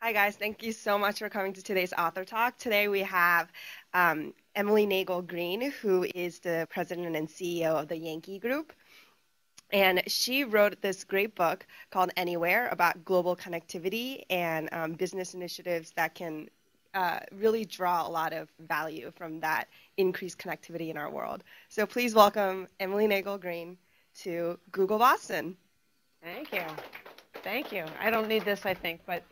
Hi, guys. Thank you so much for coming to today's author talk. Today we have Emily Nagle Green, who is the president and CEO of the Yankee Group. And she wrote this great book called Anywhere about global connectivity and business initiatives that can really draw a lot of value from that increased connectivity in our world. So please welcome Emily Nagle Green to Google Boston. Thank you. Thank you. I don't need this, I think, but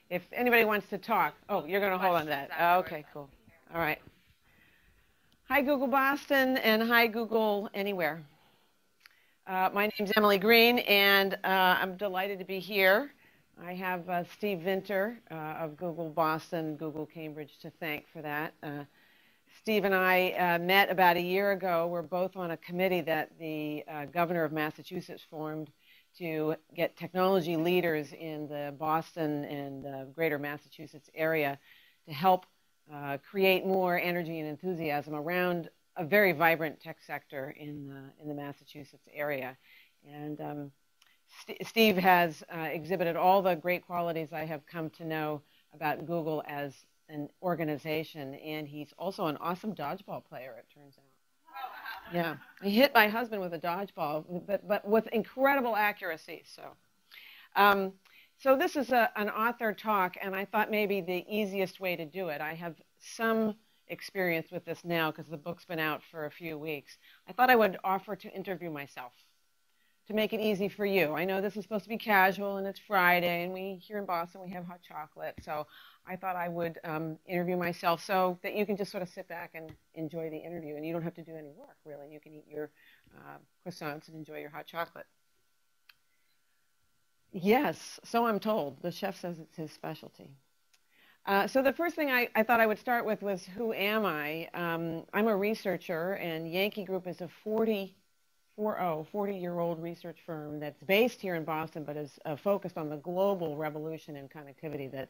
if anybody wants to talk, oh, you're going to hold on to that. Oh, okay, cool. All right. Hi, Google Boston, and hi, Google Anywhere. My name's Emily Green, and I'm delighted to be here. I have Steve Vinter of Google Boston, Google Cambridge to thank for that. Steve and I met about a year ago. We're both on a committee that the governor of Massachusetts formed to get technology leaders in the Boston and greater Massachusetts area to help create more energy and enthusiasm around a very vibrant tech sector in the Massachusetts area. And Steve has exhibited all the great qualities I have come to know about Google as an organization, and he's also an awesome dodgeball player, it turns out. Yeah, I hit my husband with a dodgeball, but with incredible accuracy. So this is an author talk, and I thought maybe the easiest way to do it. I have some experience with this now because the book's been out for a few weeks. I thought I would offer to interview myself to make it easy for you. I know this is supposed to be casual, and it's Friday, and we here in Boston we have hot chocolate. So I thought I would interview myself so that you can just sort of sit back and enjoy the interview, and you don't have to do any work, really. You can eat your croissants and enjoy your hot chocolate. Yes, so I'm told. The chef says it's his specialty. So the first thing I thought I would start with was, who am I? I'm a researcher, and Yankee Group is a 40-year-old research firm that's based here in Boston, but is focused on the global revolution in connectivity that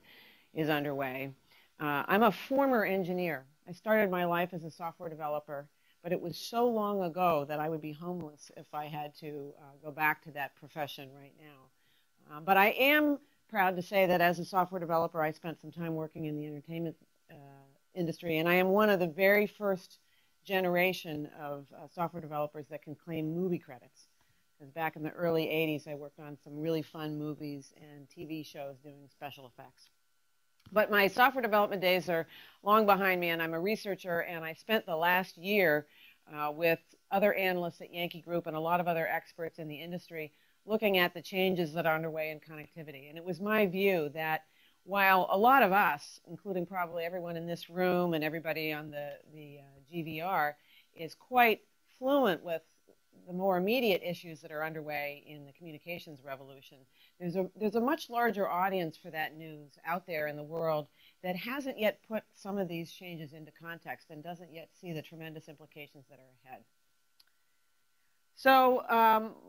is underway. I'm a former engineer. I started my life as a software developer, but it was so long ago that I would be homeless if I had to go back to that profession right now. But I am proud to say that as a software developer, I spent some time working in the entertainment industry, and I am one of the very first generation of software developers that can claim movie credits. Because back in the early 80s, I worked on some really fun movies and TV shows doing special effects. But my software development days are long behind me, and I'm a researcher, and I spent the last year with other analysts at Yankee Group and a lot of other experts in the industry looking at the changes that are underway in connectivity. And it was my view that while a lot of us, including probably everyone in this room and everybody on the GVR, is quite fluent with the more immediate issues that are underway in the communications revolution, there's a much larger audience for that news out there in the world that hasn't yet put some of these changes into context and doesn't yet see the tremendous implications that are ahead. So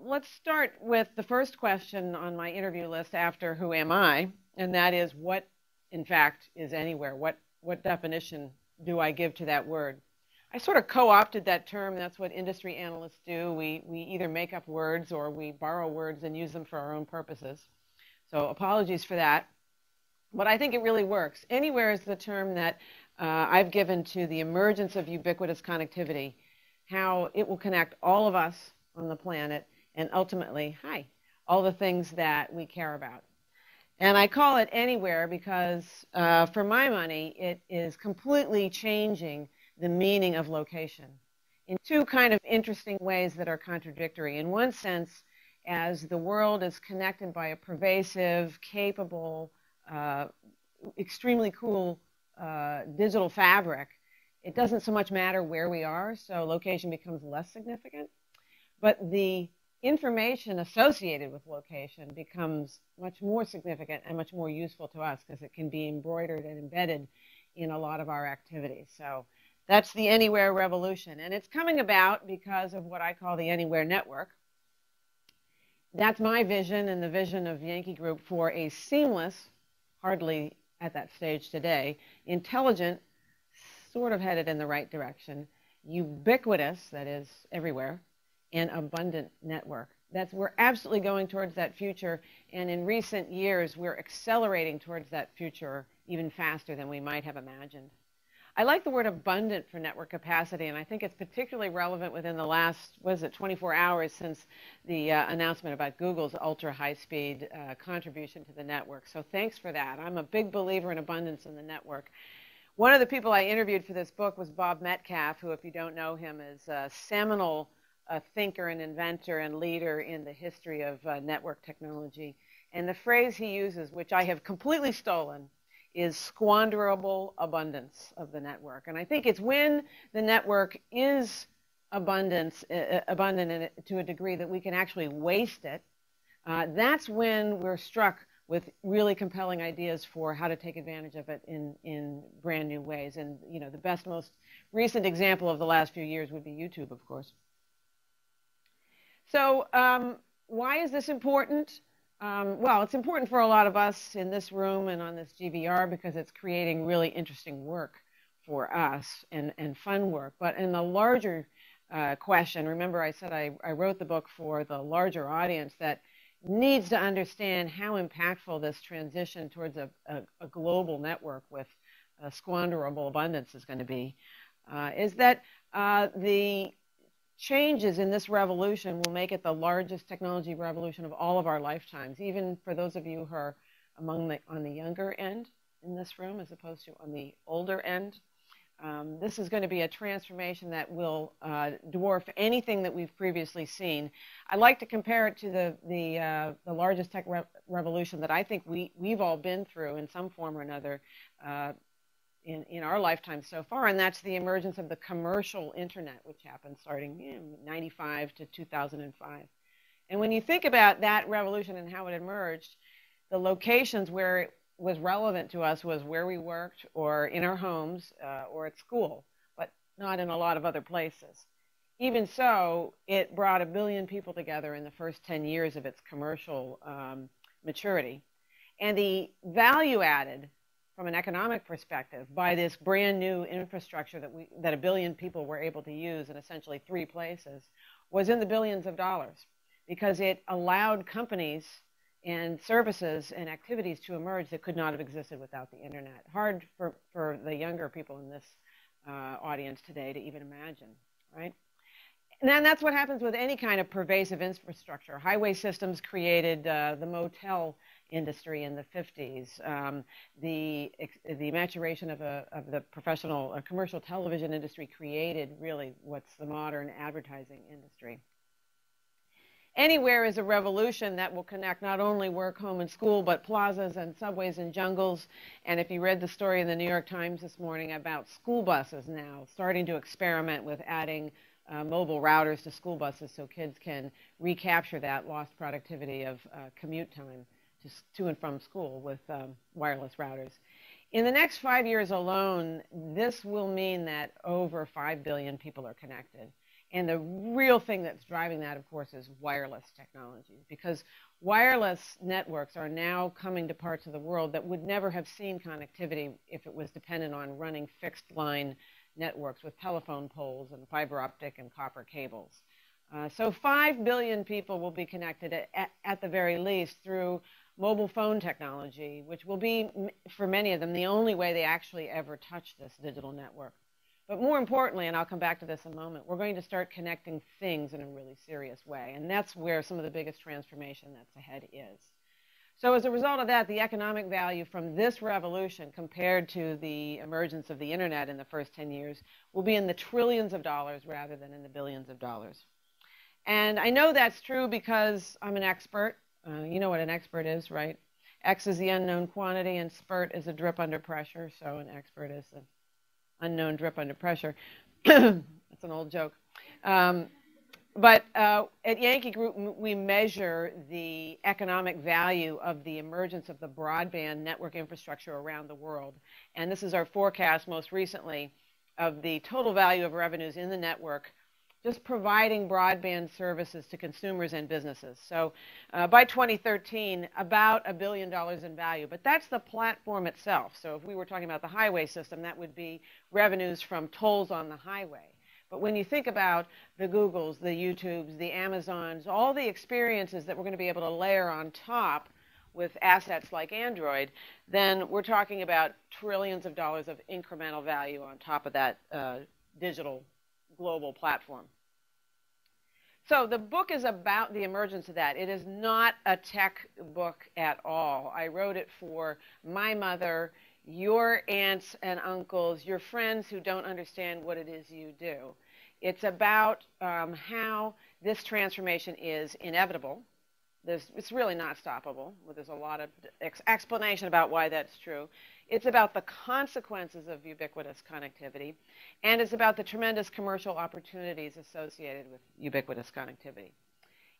let's start with the first question on my interview list after who am I, and that is, what in fact is anywhere? What definition do I give to that word? I sort of co-opted that term. That's what industry analysts do. We either make up words or we borrow words and use them for our own purposes. So apologies for that. But I think it really works. Anywhere is the term that I've given to the emergence of ubiquitous connectivity, how it will connect all of us on the planet and ultimately, all the things that we care about. And I call it anywhere because, for my money, it is completely changing the meaning of location in two kind of interesting ways that are contradictory. In one sense, as the world is connected by a pervasive, capable, extremely cool digital fabric, it doesn't so much matter where we are, so location becomes less significant. But the information associated with location becomes much more significant and much more useful to us because it can be embroidered and embedded in a lot of our activities. So that's the anywhere revolution. And it's coming about because of what I call the anywhere network. That's my vision and the vision of Yankee Group for a seamless, hardly at that stage today, intelligent, sort of headed in the right direction, ubiquitous, that is everywhere, and abundant network we're absolutely going towards that future, and in recent years, we're accelerating towards that future even faster than we might have imagined. I like the word abundant for network capacity, and I think it's particularly relevant within the last, 24 hours since the announcement about Google's ultra-high-speed contribution to the network. So thanks for that. I'm a big believer in abundance in the network. One of the people I interviewed for this book was Bob Metcalfe, who, if you don't know him, is a seminal thinker and inventor and leader in the history of network technology. And the phrase he uses, which I have completely stolen, is squanderable abundance of the network. And I think it's when the network is abundant to a degree that we can actually waste it, that's when we're struck with really compelling ideas for how to take advantage of it in brand new ways. And the best, most recent example of the last few years would be YouTube, of course. So why is this important? Well, it's important for a lot of us in this room and on this GVR because it's creating really interesting work for us and fun work. But in the larger question, remember I said I wrote the book for the larger audience that needs to understand how impactful this transition towards a global network with squanderable abundance is going to be, is that the changes in this revolution will make it the largest technology revolution of all of our lifetimes, even for those of you who are on the younger end in this room as opposed to on the older end. This is going to be a transformation that will dwarf anything that we've previously seen. I like to compare it to the largest tech revolution that I think we've all been through in some form or another in our lifetime so far, and that's the emergence of the commercial internet, which happened starting in 95 to 2005. And when you think about that revolution and how it emerged, the locations where it was relevant to us was where we worked or in our homes or at school, but not in a lot of other places. Even so, it brought 1 billion people together in the first 10 years of its commercial maturity. And the value added from an economic perspective by this brand new infrastructure that 1 billion people were able to use in essentially 3 places was in the billions of dollars, because it allowed companies and services and activities to emerge that could not have existed without the internet. Hard for the younger people in this audience today to even imagine, right? And then that's what happens with any kind of pervasive infrastructure. Highway systems created the motel industry in the 50s. The maturation of the professional commercial television industry created really what's the modern advertising industry. Anywhere is a revolution that will connect not only work, home, and school, but plazas and subways and jungles. And if you read the story in the New York Times this morning about school buses now starting to experiment with adding mobile routers to school buses so kids can recapture that lost productivity of commute time to and from school with wireless routers. In the next 5 years alone, this will mean that over 5 billion people are connected. And the real thing that's driving that, of course, is wireless technology, because wireless networks are now coming to parts of the world that would never have seen connectivity if it was dependent on running fixed line networks with telephone poles and fiber optic and copper cables. So 5 billion people will be connected at the very least through mobile phone technology, which will be, for many of them, the only way they actually ever touch this digital network. But more importantly, and I'll come back to this in a moment, we're going to start connecting things in a really serious way. And that's where some of the biggest transformation that's ahead is. So as a result of that, the economic value from this revolution compared to the emergence of the internet in the first 10 years will be in the trillions of dollars rather than in the billions of dollars. And I know that's true because I'm an expert. You know what an expert is, right? X is the unknown quantity and spurt is a drip under pressure. So an expert is an unknown drip under pressure. That's an old joke. But at Yankee Group, we measure the economic value of the emergence of the broadband network infrastructure around the world. And this is our forecast most recently of the total value of revenues in the network, just providing broadband services to consumers and businesses. So by 2013, about $1 billion in value. But that's the platform itself. So if we were talking about the highway system, that would be revenues from tolls on the highway. But when you think about the Googles, the YouTubes, the Amazons, all the experiences that we're going to be able to layer on top with assets like Android, then we're talking about trillions of dollars of incremental value on top of that digital global platform. So the book is about the emergence of that. It is not a tech book at all. I wrote it for my mother, your aunts and uncles, your friends who don't understand what it is you do. It's about how this transformation is inevitable. It's really not stoppable. There's a lot of explanation about why that's true. It's about the consequences of ubiquitous connectivity, and it's about the tremendous commercial opportunities associated with ubiquitous connectivity.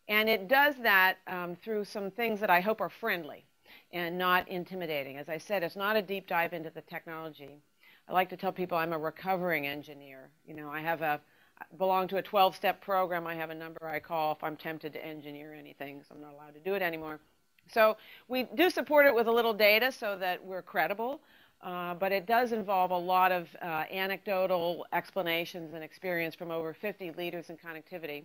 And it does that through some things that I hope are friendly and not intimidating. As I said, it's not a deep dive into the technology. I like to tell people I'm a recovering engineer. You know, I belong to a 12-step program. I have a number I call if I'm tempted to engineer anything, so I'm not allowed to do it anymore. So we do support it with a little data so that we're credible, but it does involve a lot of anecdotal explanations and experience from over 50 leaders in connectivity.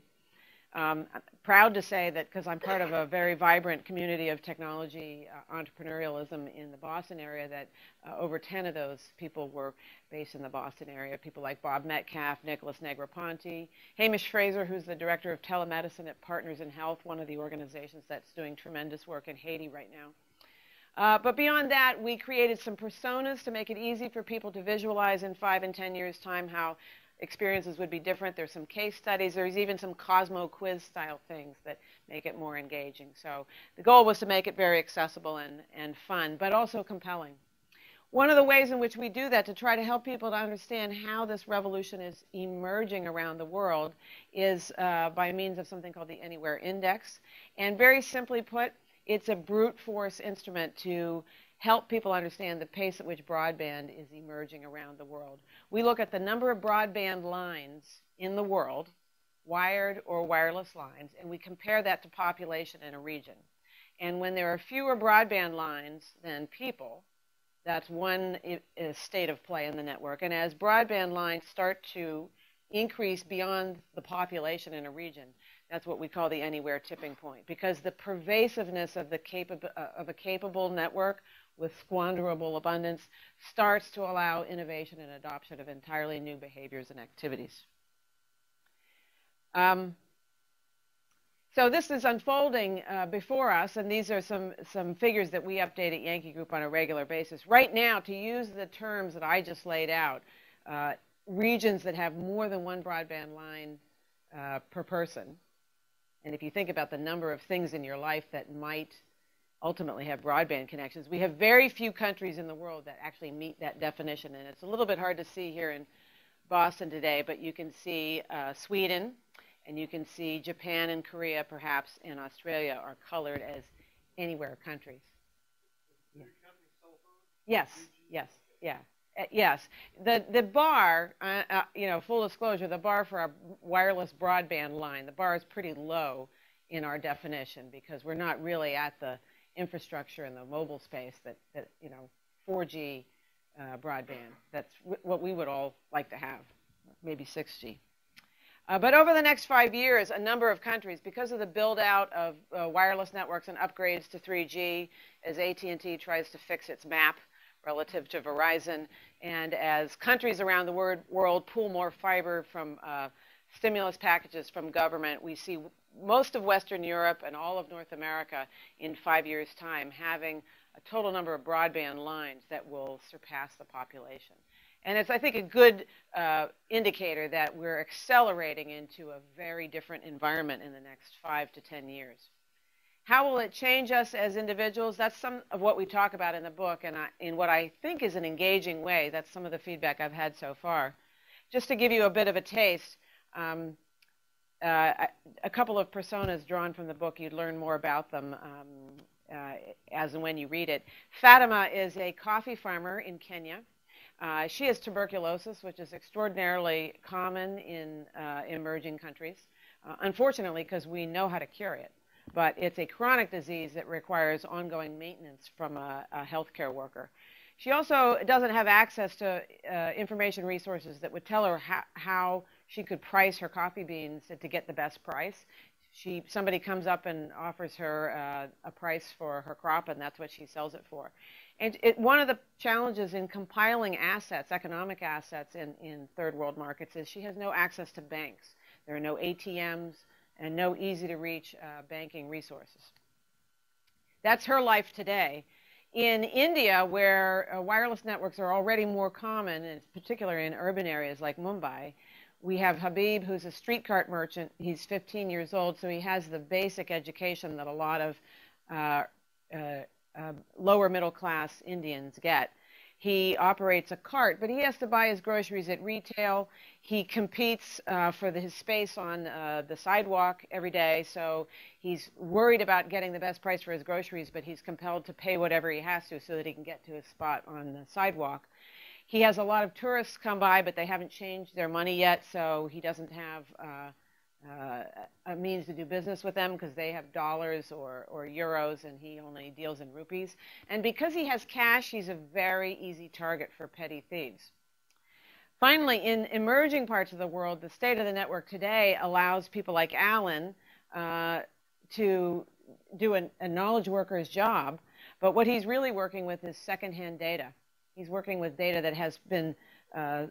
I'm proud to say that because I'm part of a very vibrant community of technology entrepreneurialism in the Boston area, that over 10 of those people were based in the Boston area. People like Bob Metcalf, Nicholas Negroponte, Hamish Fraser, who's the director of telemedicine at Partners in Health, one of the organizations that's doing tremendous work in Haiti right now. But beyond that, we created some personas to make it easy for people to visualize in 5 and 10 years' time how experiences would be different. There's some case studies. There's even some Cosmo quiz style things that make it more engaging. So the goal was to make it very accessible and fun, but also compelling. One of the ways in which we do that to try to help people to understand how this revolution is emerging around the world is by means of something called the Anywhere Index. And very simply put, it's a brute force instrument to help people understand the pace at which broadband is emerging around the world. We look at the number of broadband lines in the world, wired or wireless lines, and we compare that to population in a region. And when there are fewer broadband lines than people, that's one state of play in the network. And as broadband lines start to increase beyond the population in a region, that's what we call the anywhere tipping point, because the pervasiveness of a capable network with squanderable abundance starts to allow innovation and adoption of entirely new behaviors and activities. So this is unfolding before us, and these are some figures that we update at Yankee Group on a regular basis. Right now, to use the terms that I just laid out, regions that have more than one broadband line per person, and if you think about the number of things in your life that might ultimately have broadband connections, we have very few countries in the world that actually meet that definition. And it's a little bit hard to see here in Boston today, but you can see Sweden, and you can see Japan and Korea, perhaps, and Australia are colored as anywhere countries. Yeah. Yes, yes, yeah. Yes, the bar, you know, full disclosure, the bar for a wireless broadband line, the bar is pretty low in our definition because we're not really at the infrastructure in the mobile space that you know, 4G broadband. That's what we would all like to have, maybe 6G. But over the next 5 years, a number of countries, because of the build-out of wireless networks and upgrades to 3G, as AT&T tries to fix its map relative to Verizon, and as countries around the world pull more fiber from stimulus packages from government, we see most of Western Europe and all of North America in 5 years' time having a total number of broadband lines that will surpass the population. And it's, I think, a good indicator that we're accelerating into a very different environment in the next 5 to 10 years. How will it change us as individuals? That's some of what we talk about in the book, and in what I think is an engaging way. That's some of the feedback I've had so far. Just to give you a bit of a taste, a couple of personas drawn from the book, you'd learn more about them as and when you read it. Fatima is a coffee farmer in Kenya. She has tuberculosis, which is extraordinarily common in emerging countries, unfortunately, because we know how to cure it. But it's a chronic disease that requires ongoing maintenance from a healthcare worker. She also doesn't have access to information resources that would tell her how she could price her coffee beans to get the best price. Somebody comes up and offers her a price for her crop, and that's what she sells it for. And one of the challenges in compiling assets, economic assets in third world markets, is she has no access to banks. There are no ATMs and no easy-to-reach banking resources. That's her life today. In India, where wireless networks are already more common, in particular in urban areas like Mumbai, we have Habib, who's a street cart merchant. He's 15 years old, so he has the basic education that a lot of lower middle class Indians get. He operates a cart, but he has to buy his groceries at retail. He competes for his space on the sidewalk every day, so he's worried about getting the best price for his groceries, but he's compelled to pay whatever he has to so that he can get to his spot on the sidewalk. He has a lot of tourists come by, but they haven't changed their money yet, so he doesn't have a means to do business with them because they have dollars or euros, and he only deals in rupees. And because he has cash, he's a very easy target for petty thieves. Finally, in emerging parts of the world, the state of the network today allows people like Alan to do a knowledge worker's job, but what he's really working with is secondhand data. He's working with data that has been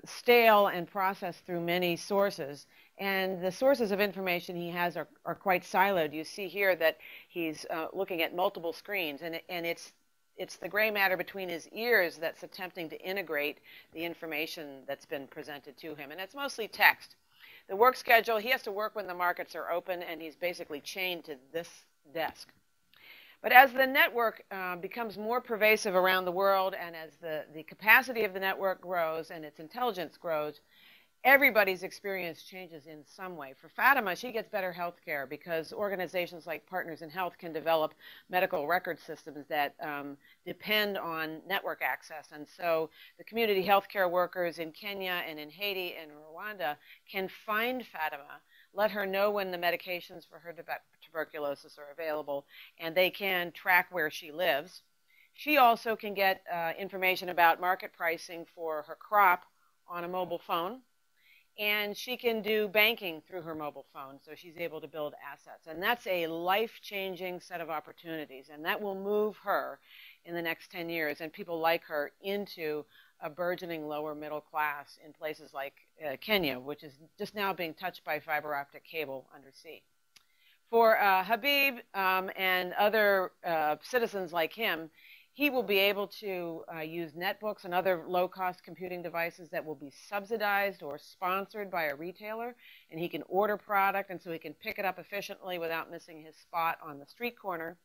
stale and processed through many sources, and the sources of information he has are quite siloed. You see here that he's looking at multiple screens, and it's the gray matter between his ears that's attempting to integrate the information that's been presented to him, and it's mostly text. The work schedule, he has to work when the markets are open, and he's basically chained to this desk. But as the network becomes more pervasive around the world, and as the capacity of the network grows and its intelligence grows, everybody's experience changes in some way. For Fatima, she gets better health care because organizations like Partners in Health can develop medical record systems that depend on network access. And so the community health care workers in Kenya and in Haiti and Rwanda can find Fatima, let her know when the medications for her tuberculosis are available, and they can track where she lives. She also can get information about market pricing for her crop on a mobile phone, and she can do banking through her mobile phone, so she's able to build assets. And that's a life-changing set of opportunities, and that will move her in the next 10 years and people like her into a burgeoning lower middle class in places like Kenya, which is just now being touched by fiber optic cable undersea. For Habib and other citizens like him, he will be able to use netbooks and other low-cost computing devices that will be subsidized or sponsored by a retailer, and he can order product, and so he can pick it up efficiently without missing his spot on the street corner.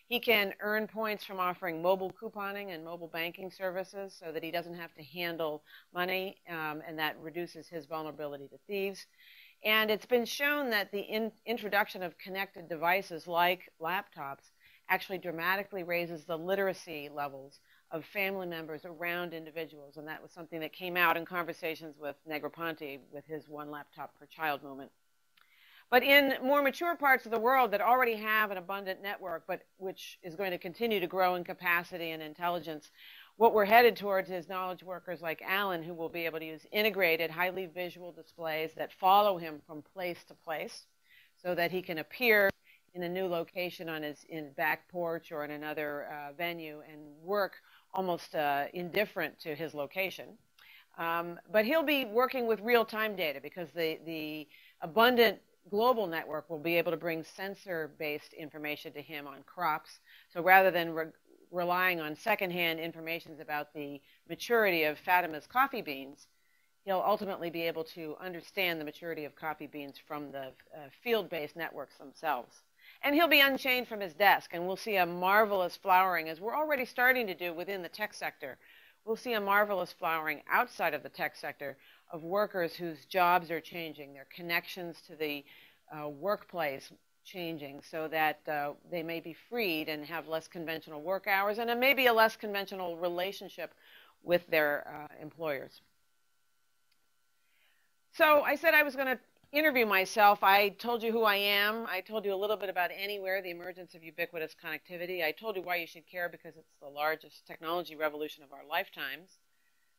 He can earn points from offering mobile couponing and mobile banking services so that he doesn't have to handle money, and that reduces his vulnerability to thieves. And it's been shown that the introduction of connected devices like laptops actually dramatically raises the literacy levels of family members around individuals. And that was something that came out in conversations with Negroponte with his one laptop per child movement. But in more mature parts of the world that already have an abundant network, but which is going to continue to grow in capacity and intelligence, what we're headed towards is knowledge workers like Alan, who will be able to use integrated, highly visual displays that follow him from place to place so that he can appear in a new location on his back porch or in another venue and work almost indifferent to his location. But he'll be working with real-time data because the abundant global network will be able to bring sensor-based information to him on crops. So rather than relying on secondhand information about the maturity of Fatima's coffee beans, he'll ultimately be able to understand the maturity of coffee beans from the field-based networks themselves. And he'll be unchained from his desk, and we'll see a marvelous flowering, as we're already starting to do within the tech sector. We'll see a marvelous flowering outside of the tech sector of workers whose jobs are changing, their connections to the workplace changing, so that they may be freed and have less conventional work hours and maybe a less conventional relationship with their employers. So I said I was going to interview myself. I told you who I am. I told you a little bit about Anywhere, the emergence of ubiquitous connectivity. I told you why you should care because it's the largest technology revolution of our lifetimes.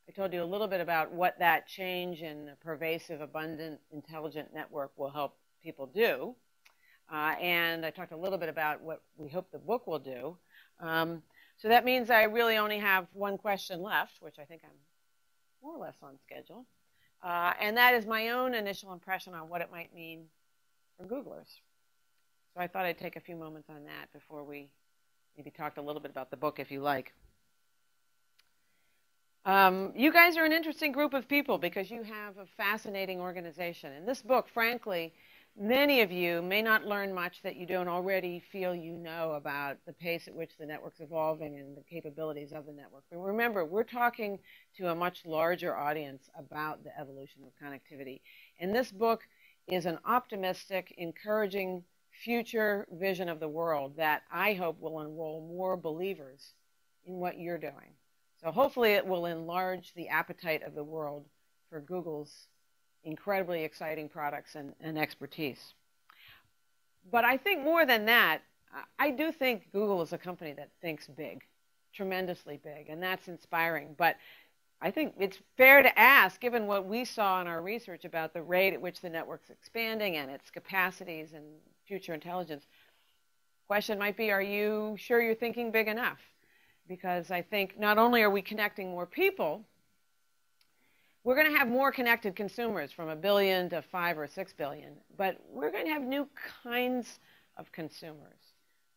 I told you a little bit about what that change in a pervasive, abundant, intelligent network will help people do. And I talked a little bit about what we hope the book will do. So that means I really only have one question left, which I think I'm more or less on schedule. And that is my own initial impression on what it might mean for Googlers. So I thought I'd take a few moments on that before we maybe talk a little bit about the book, if you like. You guys are an interesting group of people because you have a fascinating organization. In this book, frankly, many of you may not learn much that you don't already feel you know about the pace at which the network's evolving and the capabilities of the network. But remember, we're talking to a much larger audience about the evolution of connectivity. And this book is an optimistic, encouraging future vision of the world that I hope will enroll more believers in what you're doing. So hopefully it will enlarge the appetite of the world for Google's incredibly exciting products and expertise. But I think more than that, I do think Google is a company that thinks big, tremendously big, and that's inspiring. But I think it's fair to ask, given what we saw in our research about the rate at which the network's expanding and its capacities and future intelligence, the question might be, are you sure you're thinking big enough? Because I think not only are we connecting more people, we're going to have more connected consumers from 1 billion to 5 or 6 billion, but we're going to have new kinds of consumers.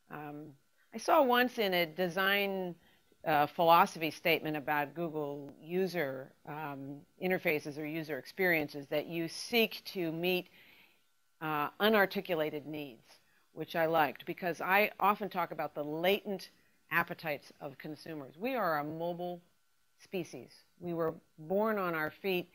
I saw once in a design philosophy statement about Google user interfaces or user experiences that you seek to meet unarticulated needs, which I liked because I often talk about the latent appetites of consumers. We are a mobile species. We were born on our feet.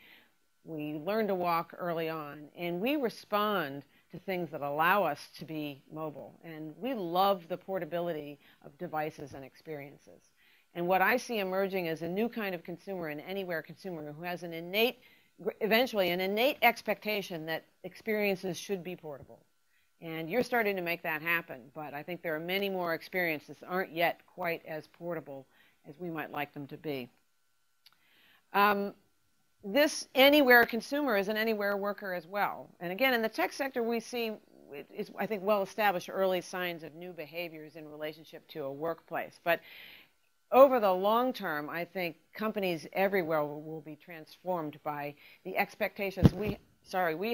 We learned to walk early on, and we respond to things that allow us to be mobile. And we love the portability of devices and experiences. And what I see emerging is a new kind of consumer, an anywhere consumer, who has an innate, eventually an innate expectation that experiences should be portable. And you're starting to make that happen, but I think there are many more experiences that aren't yet quite as portable as we might like them to be. This anywhere consumer is an anywhere worker as well. And again, in the tech sector, we see, it's, I think, well-established early signs of new behaviors in relationship to a workplace. But over the long term, I think companies everywhere will be transformed by the expectations we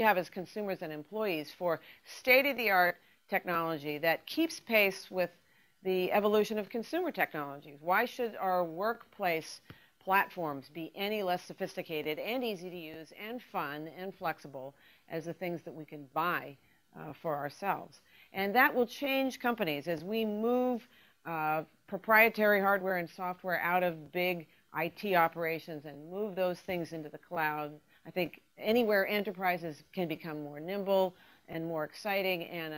have as consumers and employees for state-of-the-art technology that keeps pace with the evolution of consumer technologies. Why should our workplace platforms be any less sophisticated and easy to use and fun and flexible as the things that we can buy for ourselves? And that will change companies as we move proprietary hardware and software out of big IT operations and move those things into the cloud. I think anywhere enterprises can become more nimble and more exciting and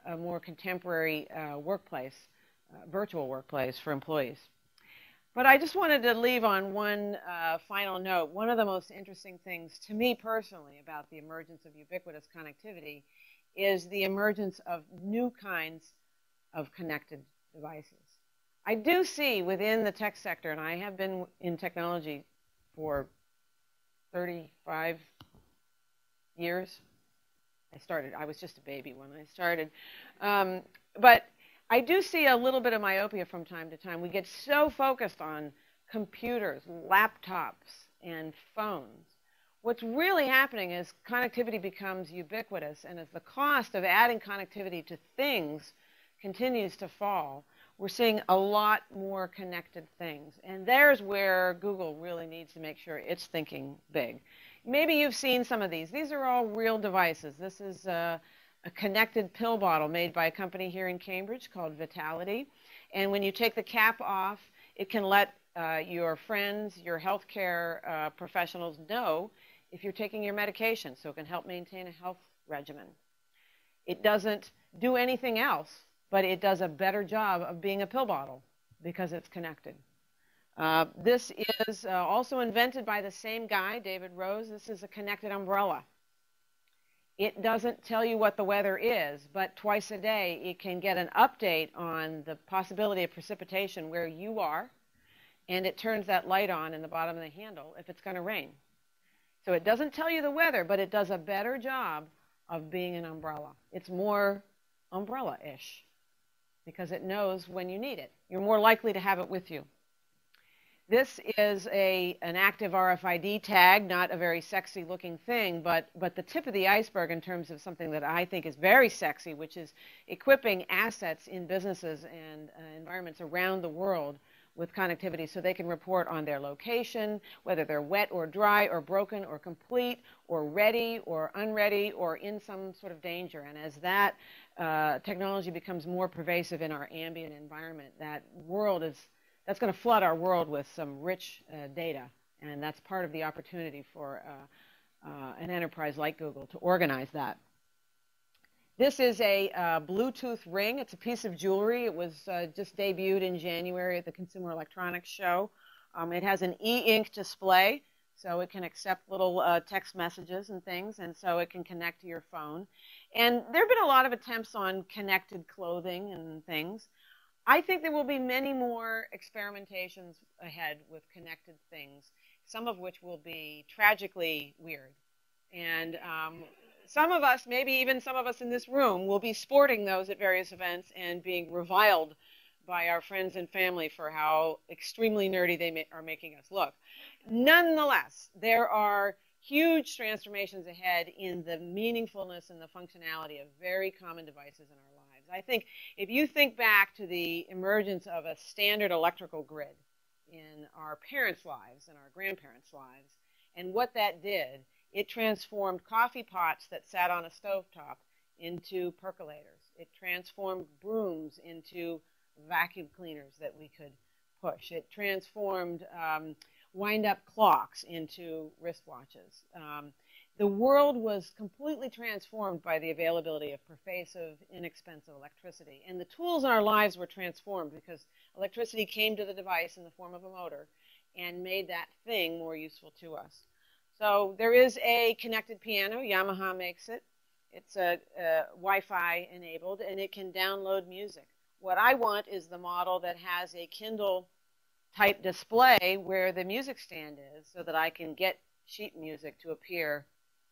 a more contemporary workplace, virtual workplace for employees. But I just wanted to leave on one final note. One of the most interesting things to me personally about the emergence of ubiquitous connectivity is the emergence of new kinds of connected devices. I do see within the tech sector, and I have been in technology for 35 years. I was just a baby when I started. But I do see a little bit of myopia from time to time. We get so focused on computers, laptops, and phones. What's really happening is connectivity becomes ubiquitous, and as the cost of adding connectivity to things continues to fall, we're seeing a lot more connected things. And there's where Google really needs to make sure it's thinking big. Maybe you've seen some of these. These are all real devices. This is a connected pill bottle made by a company here in Cambridge called Vitality. And when you take the cap off, it can let your friends, your healthcare professionals know if you're taking your medication, so it can help maintain a health regimen. It doesn't do anything else, but it does a better job of being a pill bottle because it's connected. This is also invented by the same guy, David Rose. This is a connected umbrella. It doesn't tell you what the weather is, but twice a day it can get an update on the possibility of precipitation where you are, and it turns that light on in the bottom of the handle if it's going to rain. So it doesn't tell you the weather, but it does a better job of being an umbrella. It's more umbrella-ish because it knows when you need it. You're more likely to have it with you. This is an active RFID tag, not a very sexy looking thing, but the tip of the iceberg in terms of something that I think is very sexy, which is equipping assets in businesses and environments around the world with connectivity so they can report on their location, whether they're wet or dry or broken or complete or ready or unready or in some sort of danger. And as that technology becomes more pervasive in our ambient environment, that's going to flood our world with some rich data, and that's part of the opportunity for an enterprise like Google to organize that. This is a Bluetooth ring. It's a piece of jewelry. It was just debuted in January at the Consumer Electronics Show. It has an e-ink display, so it can accept little text messages and things, and so it can connect to your phone. And there have been a lot of attempts on connected clothing and things. I think there will be many more experimentations ahead with connected things, some of which will be tragically weird. And some of us, maybe even some of us in this room, will be sporting those at various events and being reviled by our friends and family for how extremely nerdy they are making us look. Nonetheless, there are huge transformations ahead in the meaningfulness and the functionality of very common devices in our lives. I think if you think back to the emergence of a standard electrical grid in our parents' lives and our grandparents' lives, and what that did, it transformed coffee pots that sat on a stovetop into percolators. It transformed brooms into vacuum cleaners that we could push. It transformed wind-up clocks into wristwatches. The world was completely transformed by the availability of pervasive, inexpensive electricity. And the tools in our lives were transformed because electricity came to the device in the form of a motor and made that thing more useful to us. So there is a connected piano. Yamaha makes it. It's Wi-Fi enabled, and it can download music. What I want is the model that has a Kindle-type display where the music stand is so that I can get sheet music to appear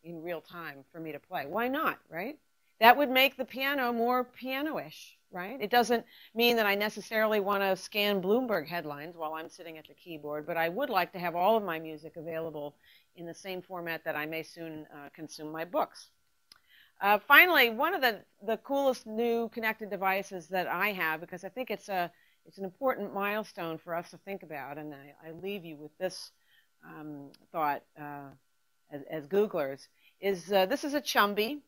in real time for me to play. Why not, right? That would make the piano more piano-ish, right? It doesn't mean that I necessarily want to scan Bloomberg headlines while I'm sitting at the keyboard, but I would like to have all of my music available in the same format that I may soon consume my books. Finally, one of the coolest new connected devices that I have, because I think it's an important milestone for us to think about, and I leave you with this thought as Googlers, is this is a Chumby.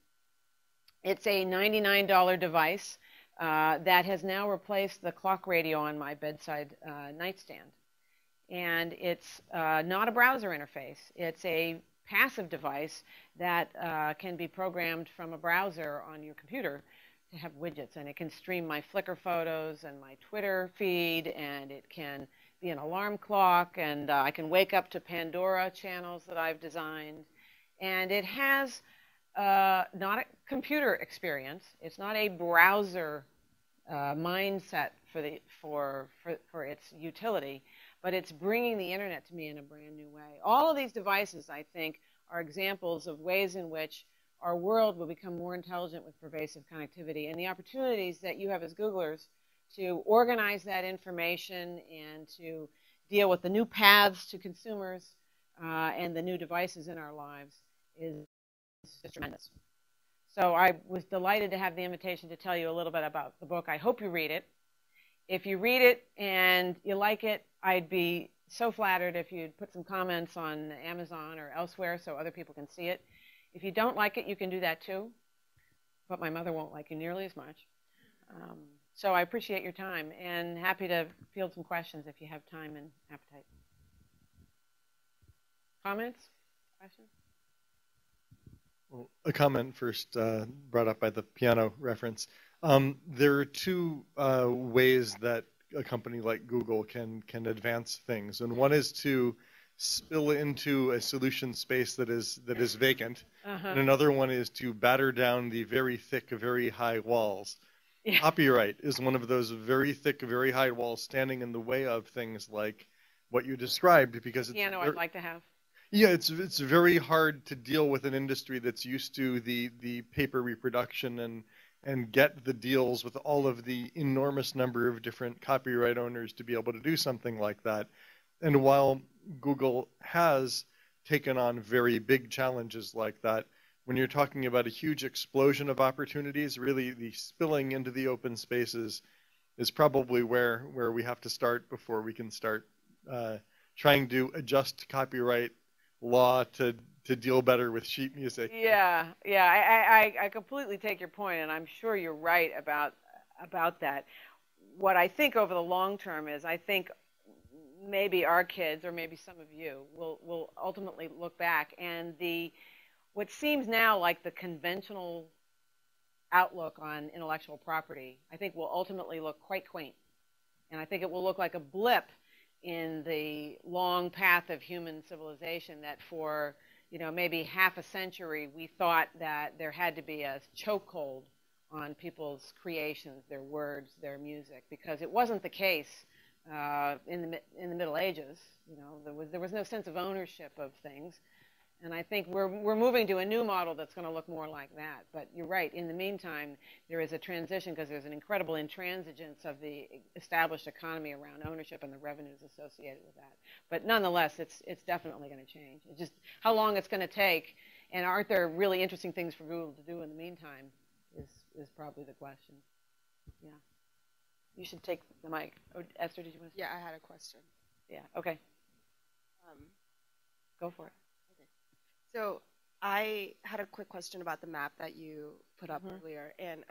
It's a $99 device that has now replaced the clock radio on my bedside nightstand. And it's not a browser interface. It's a passive device that can be programmed from a browser on your computer to have widgets. And it can stream my Flickr photos and my Twitter feed, and it can be an alarm clock, and I can wake up to Pandora channels that I've designed. And it has not a computer experience. It's not a browser mindset for its utility, but it's bringing the internet to me in a brand new way. All of these devices, I think, are examples of ways in which our world will become more intelligent with pervasive connectivity, and the opportunities that you have as Googlers to organize that information and to deal with the new paths to consumers and the new devices in our lives is tremendous. So I was delighted to have the invitation to tell you a little bit about the book. I hope you read it. If you read it and you like it, I'd be so flattered if you'd put some comments on Amazon or elsewhere so other people can see it. If you don't like it, you can do that too, but my mother won't like you nearly as much. So I appreciate your time and happy to field some questions if you have time and appetite. Comments? Questions? Well, a comment first brought up by the piano reference. There are two ways that a company like Google can advance things, and one is to spill into a solution space that is vacant, and another one is to batter down the very thick, very high walls. Yeah. Copyright is one of those very thick, very high walls standing in the way of things like what you described, because it's Piano I'd like to have. yeah, it's very hard to deal with an industry that's used to the paper reproduction and get the deals with all of the enormous number of different copyright owners to be able to do something like that. And while Google has taken on very big challenges like that, when you're talking about a huge explosion of opportunities, really the spilling into the open spaces is probably where we have to start before we can start trying to adjust copyright law to deal better with sheet music. Yeah, I completely take your point, and I'm sure you're right about that. What I think over the long term is, I think maybe our kids, or maybe some of you, will ultimately look back, and what seems now like the conventional outlook on intellectual property, I think will ultimately look quite quaint. And I think it will look like a blip in the long path of human civilization that for, maybe half a century we thought that there had to be a chokehold on people's creations, their words, their music, because it wasn't the case in the Middle Ages. There was no sense of ownership of things. And I think we're moving to a new model that's going to look more like that. But you're right. In the meantime, there is a transition because there's an incredible intransigence of the established economy around ownership and the revenues associated with that. But nonetheless, it's definitely going to change. It's just how long it's going to take, and aren't there really interesting things for Google to do in the meantime is probably the question. Yeah. You should take the mic. Oh, Esther, did you want to say? Yeah, I had a question. Yeah. Okay. Go for it. So I had a quick question about the map that you put up earlier, and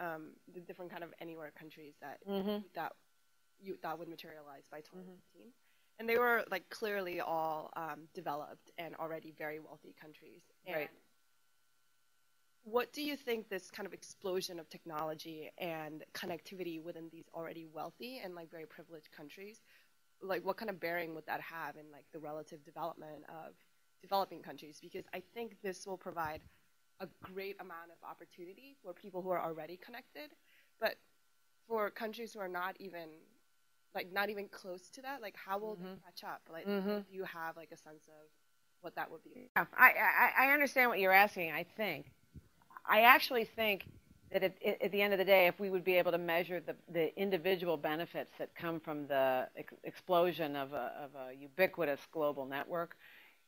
the different kind of anywhere countries that you thought would materialize by 2015. And they were like clearly all developed and already very wealthy countries. Right. What do you think this kind of explosion of technology and connectivity within these already wealthy and like very privileged countries, like what kind of bearing would that have in like the relative development of developing countries? Because I think this will provide a great amount of opportunity for people who are already connected, but for countries who are not even close to that, like how will they catch up? Like, do you have like a sense of what that would be? Yeah, I understand what you're asking. I actually think that at the end of the day, if we would be able to measure the individual benefits that come from the explosion of a ubiquitous global network,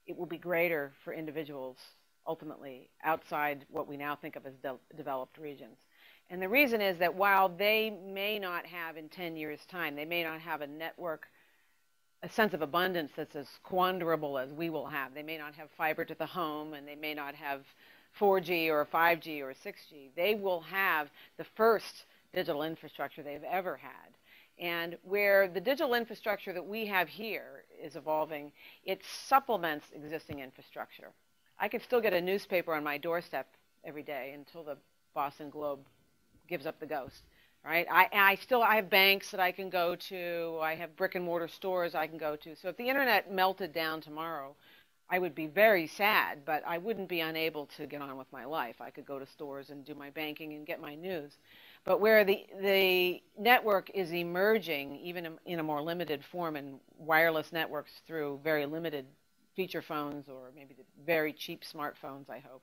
it will be greater for individuals ultimately outside what we now think of as developed regions. And the reason is that while they may not have in 10 years' time, they may not have a network, a sense of abundance that's as quanderable as we will have. They may not have fiber to the home, and they may not have 4G or 5G or 6G. They will have the first digital infrastructure they've ever had. And where the digital infrastructure that we have here is evolving, it supplements existing infrastructure. I can still get a newspaper on my doorstep every day until the Boston Globe gives up the ghost, right? I have banks that I can go to. I have brick and mortar stores I can go to. So if the internet melted down tomorrow, I would be very sad, but I wouldn't be unable to get on with my life. I could go to stores and do my banking and get my news. But where the network is emerging, even in a more limited form, in wireless networks through very limited feature phones or maybe the very cheap smartphones, I hope,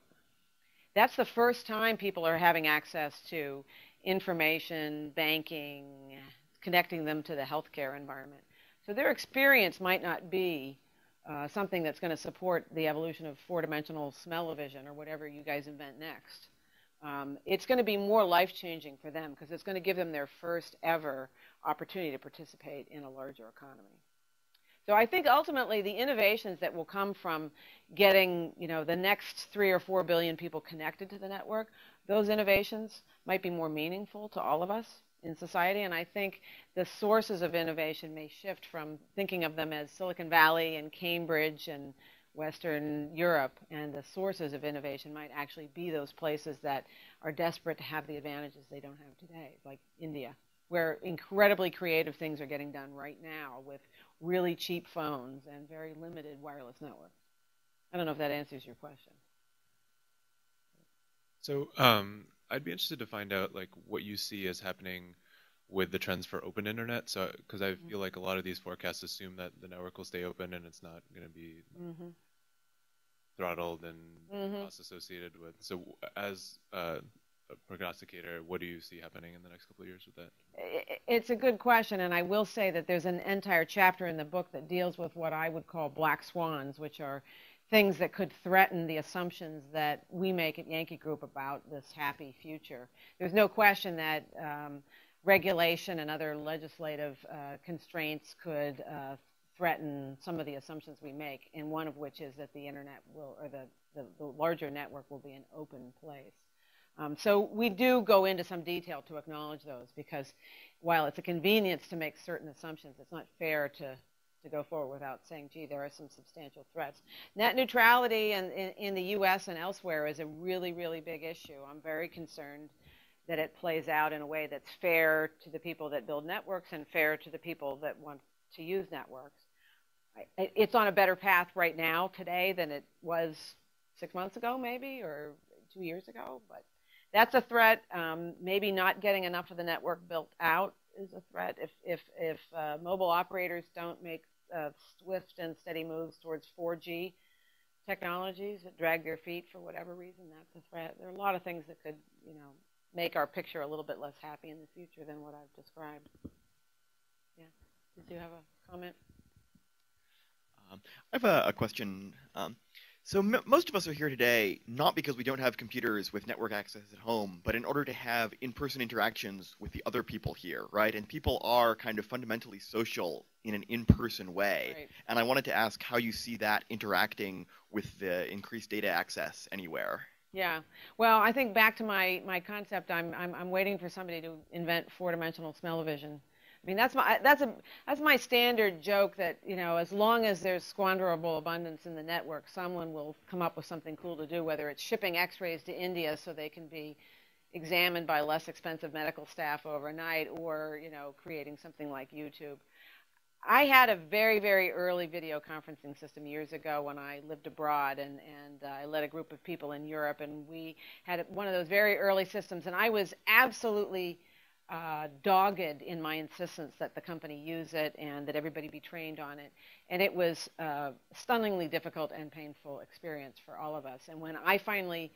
that's the first time people are having access to information, banking, connecting them to the healthcare environment. So their experience might not be something that's going to support the evolution of four-dimensional smell-o-vision or whatever you guys invent next. It's going to be more life-changing for them because it's going to give them their first ever opportunity to participate in a larger economy. So I think ultimately the innovations that will come from getting, the next 3 or 4 billion people connected to the network, those innovations might be more meaningful to all of us in society. And I think the sources of innovation may shift from thinking of them as Silicon Valley and Cambridge and Western Europe, and the sources of innovation might actually be those places that are desperate to have the advantages they don't have today, like India, where incredibly creative things are getting done right now with really cheap phones and very limited wireless networks. I don't know if that answers your question. So I'd be interested to find out like what you see as happening with the trends for open internet. So, because I feel like a lot of these forecasts assume that the network will stay open and it's not going to be throttled and costs associated with. So, as a prognosticator, what do you see happening in the next couple of years with that? It's a good question, and I will say that there's an entire chapter in the book that deals with what I would call black swans, which are things that could threaten the assumptions that we make at Yankee Group about this happy future. There's no question that regulation and other legislative constraints could threaten some of the assumptions we make, and one of which is that the internet will, or the larger network will be an open place. So we do go into some detail to acknowledge those, because while it's a convenience to make certain assumptions, it's not fair to go forward without saying, gee, there are some substantial threats. Net neutrality in the U.S. and elsewhere is a really, really big issue. I'm very concerned that it plays out in a way that's fair to the people that build networks and fair to the people that want to use networks. It's on a better path right now, today, than it was 6 months ago, maybe, or 2 years ago, but that's a threat. Maybe not getting enough of the network built out is a threat. If mobile operators don't make swift and steady moves towards 4G technologies that drag their feet for whatever reason, that's a threat. There are a lot of things that could, make our picture a little bit less happy in the future than what I've described. Yeah. Did you have a comment? I have a question. So most of us are here today not because we don't have computers with network access at home, but in order to have in-person interactions with the other people here, right? And people are kind of fundamentally social in an in-person way. Right. And I wanted to ask how you see that interacting with the increased data access anywhere. Yeah. Well, I think back to my concept, I'm waiting for somebody to invent four-dimensional smell-o-vision. I mean, that's my standard joke that, as long as there's squanderable abundance in the network, someone will come up with something cool to do, whether it's shipping x-rays to India so they can be examined by less expensive medical staff overnight, or, creating something like YouTube. I had a very, very early video conferencing system years ago when I lived abroad, and I led a group of people in Europe, and we had one of those very early systems, and I was absolutely dogged in my insistence that the company use it and that everybody be trained on it. And it was a stunningly difficult and painful experience for all of us. And when I finally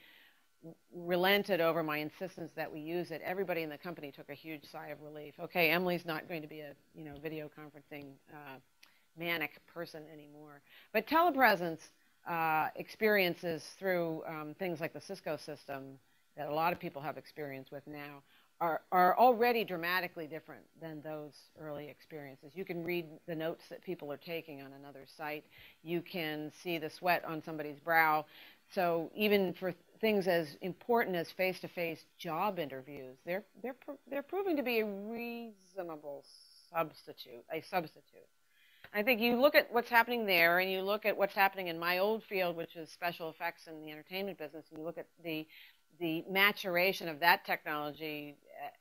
relented over my insistence that we use it, everybody in the company took a huge sigh of relief. Okay, Emily's not going to be a video conferencing manic person anymore. But telepresence experiences through things like the Cisco system that a lot of people have experience with now are already dramatically different than those early experiences. You can read the notes that people are taking on another site. You can see the sweat on somebody's brow. So even for things as important as face-to-face job interviews, they're proving to be a reasonable substitute. I think you look at what's happening there, and you look at what's happening in my old field, which is special effects in the entertainment business, and you look at the maturation of that technology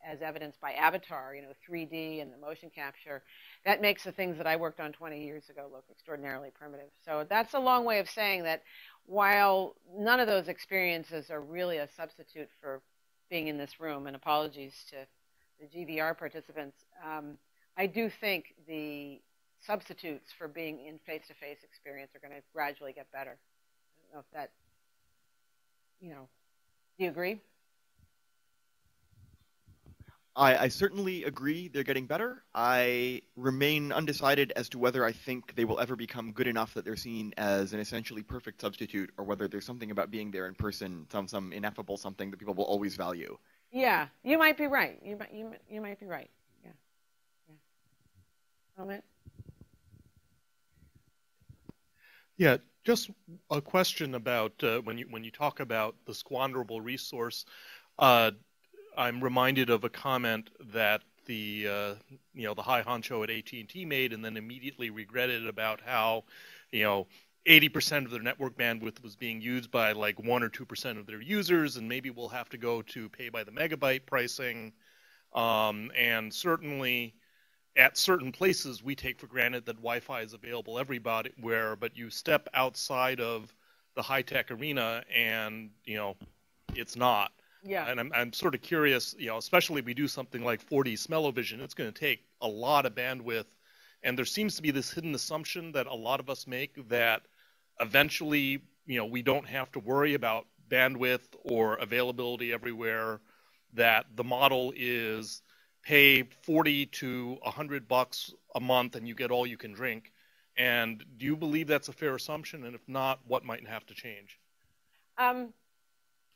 as evidenced by Avatar, 3D and the motion capture, that makes the things that I worked on 20 years ago look extraordinarily primitive. So that's a long way of saying that while none of those experiences are really a substitute for being in this room, and apologies to the GVR participants, I do think the substitutes for being in face-to-face experience are going to gradually get better. I don't know if that, do you agree? I certainly agree they're getting better. I remain undecided as to whether I think they will ever become good enough that they're seen as an essentially perfect substitute, or whether there's something about being there in person, some ineffable something that people will always value. Yeah, you might be right. You might be right. Yeah. Comment? Yeah, just a question about when you talk about the squanderable resource. I'm reminded of a comment that the high honcho at AT&T made, and then immediately regretted about how 80% of their network bandwidth was being used by like 1 or 2% of their users, and maybe we'll have to go to pay by the megabyte pricing. And certainly at certain places we take for granted that Wi-Fi is available everywhere, but you step outside of the high-tech arena and it's not. Yeah. And I'm sort of curious, especially if we do something like 4D smell-o-vision, it's going to take a lot of bandwidth. And there seems to be this hidden assumption that a lot of us make that eventually, we don't have to worry about bandwidth or availability everywhere, that the model is pay 40 to $100 a month and you get all you can drink. And do you believe that's a fair assumption? And if not, what might have to change?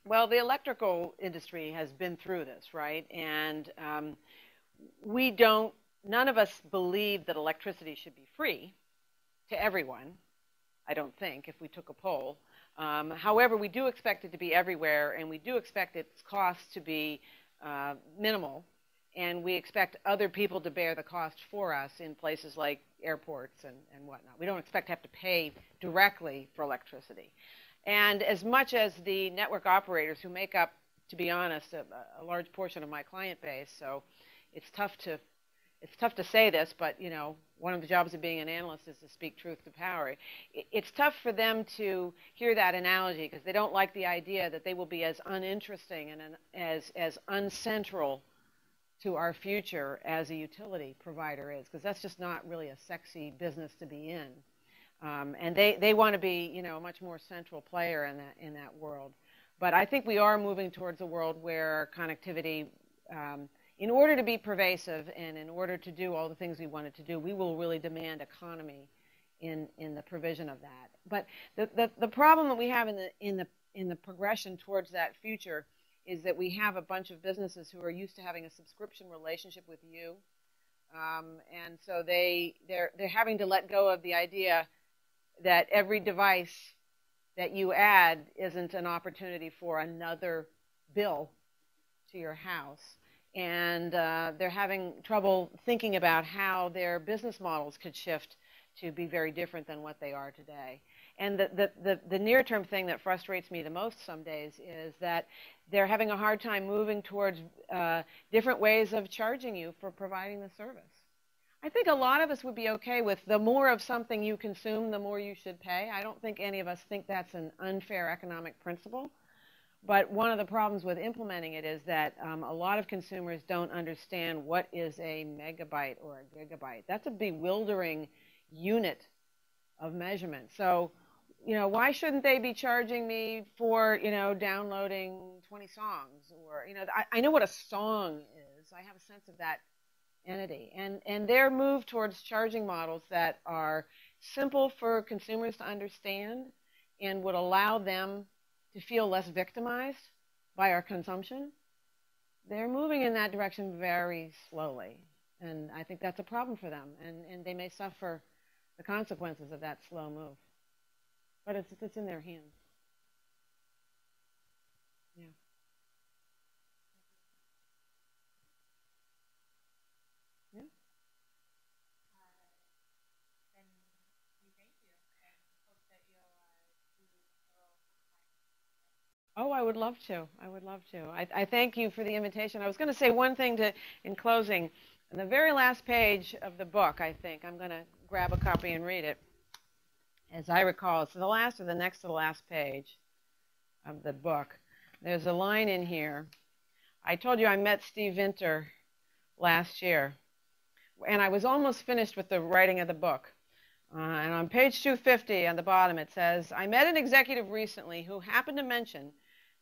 Well, the electrical industry has been through this, right? And none of us believe that electricity should be free to everyone, I don't think, if we took a poll. However, we do expect it to be everywhere, and we do expect its costs to be minimal, and we expect other people to bear the cost for us in places like airports and whatnot. We don't expect to have to pay directly for electricity. And as much as the network operators, who make up, to be honest, a large portion of my client base, so it's tough to say this, but one of the jobs of being an analyst is to speak truth to power. It's tough for them to hear that analogy because they don't like the idea that they will be as uninteresting and as uncentral to our future as a utility provider is, because that's just not really a sexy business to be in. And they want to be, a much more central player in that world. But I think we are moving towards a world where connectivity, in order to be pervasive and in order to do all the things we want it to do, we will really demand economy in the provision of that. But the problem that we have in the progression towards that future is that we have a bunch of businesses who are used to having a subscription relationship with you, and so they're having to let go of the idea that every device that you add isn't an opportunity for another bill to your house. And they're having trouble thinking about how their business models could shift to be very different than what they are today. And the near-term thing that frustrates me the most some days is that they're having a hard time moving towards different ways of charging you for providing the service. I think a lot of us would be okay with the more of something you consume, the more you should pay. I don't think any of us think that's an unfair economic principle. But one of the problems with implementing it is that a lot of consumers don't understand what is a megabyte or a gigabyte. That's a bewildering unit of measurement. So, why shouldn't they be charging me for, downloading 20 songs? Or, I know what a song is. I have a sense of that entity. And their move towards charging models that are simple for consumers to understand and would allow them to feel less victimized by our consumption, they're moving in that direction very slowly. And I think that's a problem for them. And they may suffer the consequences of that slow move. But it's in their hands. Yeah. Yeah. Then we thank you and hope that you'll do a little. Oh, I would love to. I would love to. I thank you for the invitation. I was going to say one thing in closing. On the very last page of the book, I think, I'm going to grab a copy and read it. As I recall, it's the last or the next to the last page of the book. There's a line in here. I told you I met Steve Vinter last year, and I was almost finished with the writing of the book. And on page 250 on the bottom, it says, I met an executive recently who happened to mention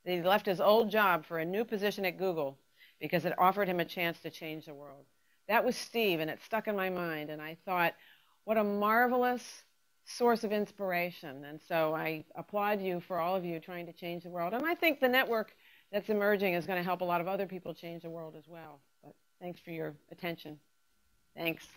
that he left his old job for a new position at Google because it offered him a chance to change the world. That was Steve, and it stuck in my mind. And I thought, what a marvelous source of inspiration. And so I applaud you for all of you trying to change the world. And I think the network that's emerging is going to help a lot of other people change the world as well. But thanks for your attention. Thanks.